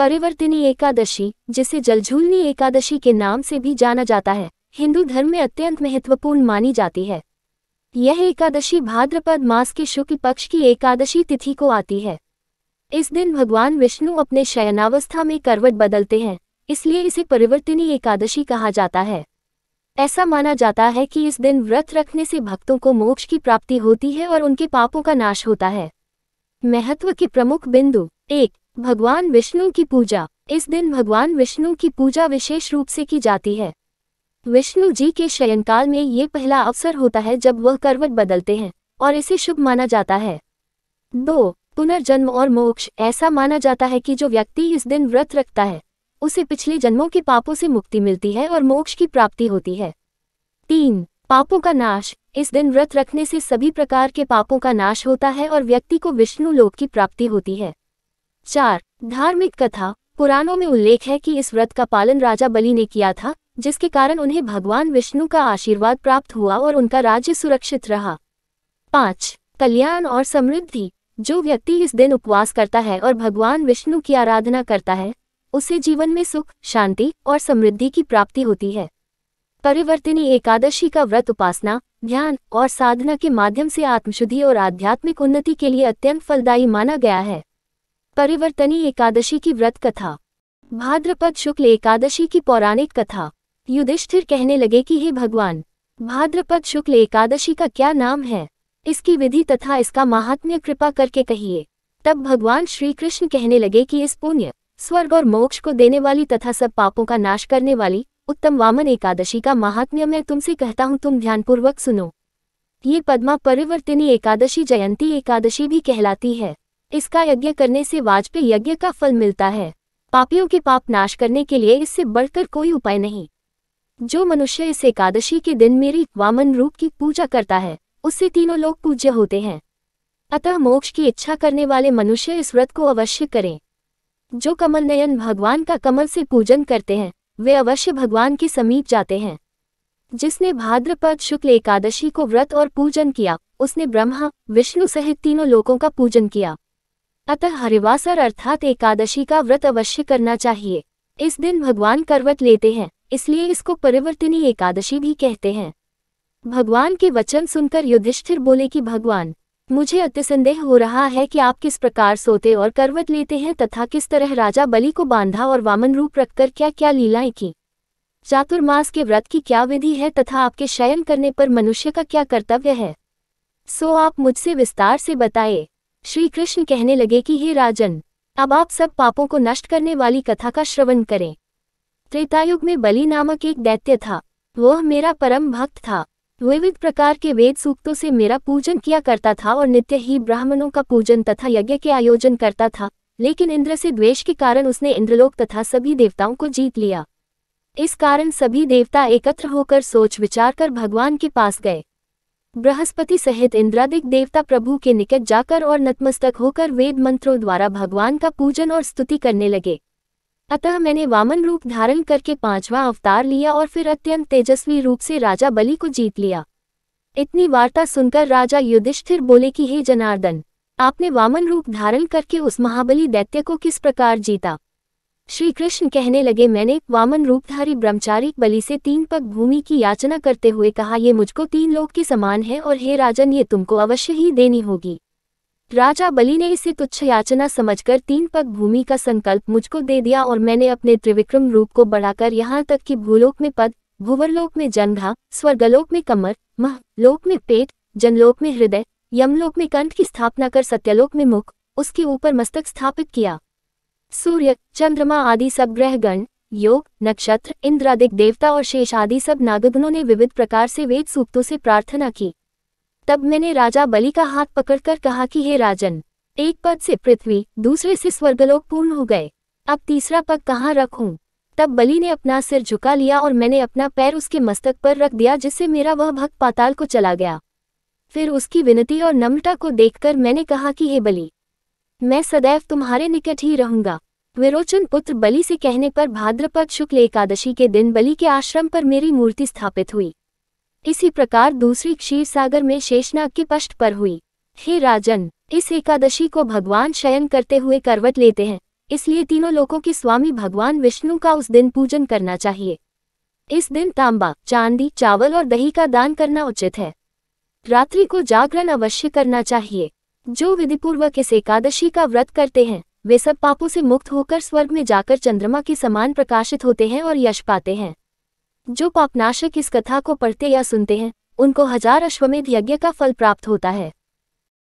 परिवर्तिनी एकादशी, जिसे जलझूलनी एकादशी के नाम से भी जाना जाता है, हिंदू धर्म में अत्यंत महत्वपूर्ण मानी जाती है। यह एकादशी भाद्रपद मास के शुक्ल पक्ष की एकादशी तिथि को आती है। इस दिन भगवान विष्णु अपने शयनावस्था में करवट बदलते हैं, इसलिए इसे परिवर्तिनी एकादशी कहा जाता है। ऐसा माना जाता है कि इस दिन व्रत रखने से भक्तों को मोक्ष की प्राप्ति होती है और उनके पापों का नाश होता है। महत्व के प्रमुख बिंदु। 1. भगवान विष्णु की पूजा। इस दिन भगवान विष्णु की पूजा विशेष रूप से की जाती है। विष्णु जी के शयनकाल में ये पहला अवसर होता है जब वह करवट बदलते हैं और इसे शुभ माना जाता है। 2. पुनर्जन्म और मोक्ष। ऐसा माना जाता है कि जो व्यक्ति इस दिन व्रत रखता है उसे पिछले जन्मों के पापों से मुक्ति मिलती है और मोक्ष की प्राप्ति होती है। 3. पापों का नाश। इस दिन व्रत रखने से सभी प्रकार के पापों का नाश होता है और व्यक्ति को विष्णु लोक की प्राप्ति होती है। 4. धार्मिक कथा। पुराणों में उल्लेख है कि इस व्रत का पालन राजा बलि ने किया था, जिसके कारण उन्हें भगवान विष्णु का आशीर्वाद प्राप्त हुआ और उनका राज्य सुरक्षित रहा। 5. कल्याण और समृद्धि। जो व्यक्ति इस दिन उपवास करता है और भगवान विष्णु की आराधना करता है, उसे जीवन में सुख, शांति और समृद्धि की प्राप्ति होती है। परिवर्तिनी एकादशी का व्रत उपासना, ध्यान और साधना के माध्यम से आत्मशुद्धि और आध्यात्मिक उन्नति के लिए अत्यंत फलदायी माना गया है। परिवर्तनी एकादशी की व्रत कथा। भाद्रपद शुक्ल एकादशी की पौराणिक कथा। युधिष्ठिर कहने लगे कि हे भगवान, भाद्रपद शुक्ल एकादशी का क्या नाम है? इसकी विधि तथा इसका महात्म्य कृपा करके कहिए। तब भगवान श्री कृष्ण कहने लगे कि इस पुण्य, स्वर्ग और मोक्ष को देने वाली तथा सब पापों का नाश करने वाली उत्तम वामन एकादशी का महात्म्य मैं तुमसे कहता हूँ, तुम ध्यानपूर्वक सुनो। ये पद्मा परिवर्तिनी एकादशी जयंती एकादशी भी कहलाती है। इसका यज्ञ करने से वाजपेय यज्ञ का फल मिलता है। पापियों के पाप नाश करने के लिए इससे बढ़कर कोई उपाय नहीं। जो मनुष्य इस एकादशी के दिन मेरी वामन रूप की पूजा करता है, उससे तीनों लोग पूज्य होते हैं। अतः मोक्ष की इच्छा करने वाले मनुष्य इस व्रत को अवश्य करें। जो कमल नयन भगवान का कमल से पूजन करते हैं, वे अवश्य भगवान के समीप जाते हैं। जिसने भाद्रपद शुक्ल एकादशी को व्रत और पूजन किया, उसने ब्रह्मा, विष्णु सहित तीनों लोकों का पूजन किया। अतः हरिवासर अर्थात एकादशी का व्रत अवश्य करना चाहिए। इस दिन भगवान करवट लेते हैं, इसलिए इसको परिवर्तिनी एकादशी भी कहते हैं। भगवान के वचन सुनकर युधिष्ठिर बोले कि भगवान, मुझे अतिसंदेह हो रहा है कि आप किस प्रकार सोते और करवट लेते हैं तथा किस तरह राजा बलि को बांधा और वामन रूप रखकर क्या क्या लीलाएं की। चातुर्मास के व्रत की क्या विधि है तथा आपके शयन करने पर मनुष्य का क्या कर्तव्य है, सो आप मुझसे विस्तार से बताए। श्री कृष्ण कहने लगे कि हे राजन, अब आप सब पापों को नष्ट करने वाली कथा का श्रवण करें। त्रेतायुग में बलि नामक एक दैत्य था। वह मेरा परम भक्त था। विविध प्रकार के वेद सूक्तों से मेरा पूजन किया करता था और नित्य ही ब्राह्मणों का पूजन तथा यज्ञ के आयोजन करता था, लेकिन इंद्र से द्वेष के कारण उसने इंद्रलोक तथा सभी देवताओं को जीत लिया। इस कारण सभी देवता एकत्र होकर सोच विचार कर भगवान के पास गए। बृहस्पति सहित इंद्रादिक देवता प्रभु के निकट जाकर और नतमस्तक होकर वेद मंत्रों द्वारा भगवान का पूजन और स्तुति करने लगे। अतः मैंने वामन रूप धारण करके 5वां अवतार लिया और फिर अत्यंत तेजस्वी रूप से राजा बलि को जीत लिया। इतनी वार्ता सुनकर राजा युधिष्ठिर बोले कि हे जनार्दन, आपने वामन रूप धारण करके उस महाबली दैत्य को किस प्रकार जीता? श्री कृष्ण कहने लगे, मैंने वामन रूपधारी ब्रह्मचारी बलि से 3 पग भूमि की याचना करते हुए कहा, ये मुझको 3 लोक के समान है और हे राजन, ये तुमको अवश्य ही देनी होगी। राजा बलि ने इसे तुच्छ याचना समझकर 3 पग भूमि का संकल्प मुझको दे दिया और मैंने अपने त्रिविक्रम रूप को बढ़ाकर यहाँ तक कि भूलोक में पद, भूवरलोक में जंघा, स्वर्गलोक में कमर, महलोक में पेट, जनलोक में हृदय, यमलोक में कंठ की स्थापना कर सत्यलोक में मुख, उसके ऊपर मस्तक स्थापित किया। सूर्य, चंद्रमा आदि सब ग्रहगण, योग, नक्षत्र, इंद्रादिक देवता और शेष आदि सब नागगणों ने विविध प्रकार से वेद सूक्तों से प्रार्थना की। तब मैंने राजा बलि का हाथ पकड़कर कहा कि हे राजन, एक पद से पृथ्वी, दूसरे से स्वर्गलोक पूर्ण हो गए, अब तीसरा पग कहाँ रखूं? तब बलि ने अपना सिर झुका लिया और मैंने अपना पैर उसके मस्तक पर रख दिया, जिससे मेरा वह भक्त पाताल को चला गया। फिर उसकी विनती और नम्रता को देखकर मैंने कहा कि हे बलि, मैं सदैव तुम्हारे निकट ही रहूंगा। विरोचन पुत्र बलि से कहने पर भाद्रपद शुक्ल एकादशी के दिन बलि के आश्रम पर मेरी मूर्ति स्थापित हुई। इसी प्रकार दूसरी क्षीर सागर में शेषनाग के पष्ठ पर हुई। हे राजन, इस एकादशी को भगवान शयन करते हुए करवट लेते हैं, इसलिए तीनों लोकों के स्वामी भगवान विष्णु का उस दिन पूजन करना चाहिए। इस दिन तांबा, चांदी, चावल और दही का दान करना उचित है। रात्रि को जागरण अवश्य करना चाहिए। जो विधिपूर्वक इस एकादशी का व्रत करते हैं वे सब पापों से मुक्त होकर स्वर्ग में जाकर चंद्रमा के समान प्रकाशित होते हैं और यश पाते हैं। जो पापनाशक इस कथा को पढ़ते या सुनते हैं उनको 1000 अश्वमेध यज्ञ का फल प्राप्त होता है।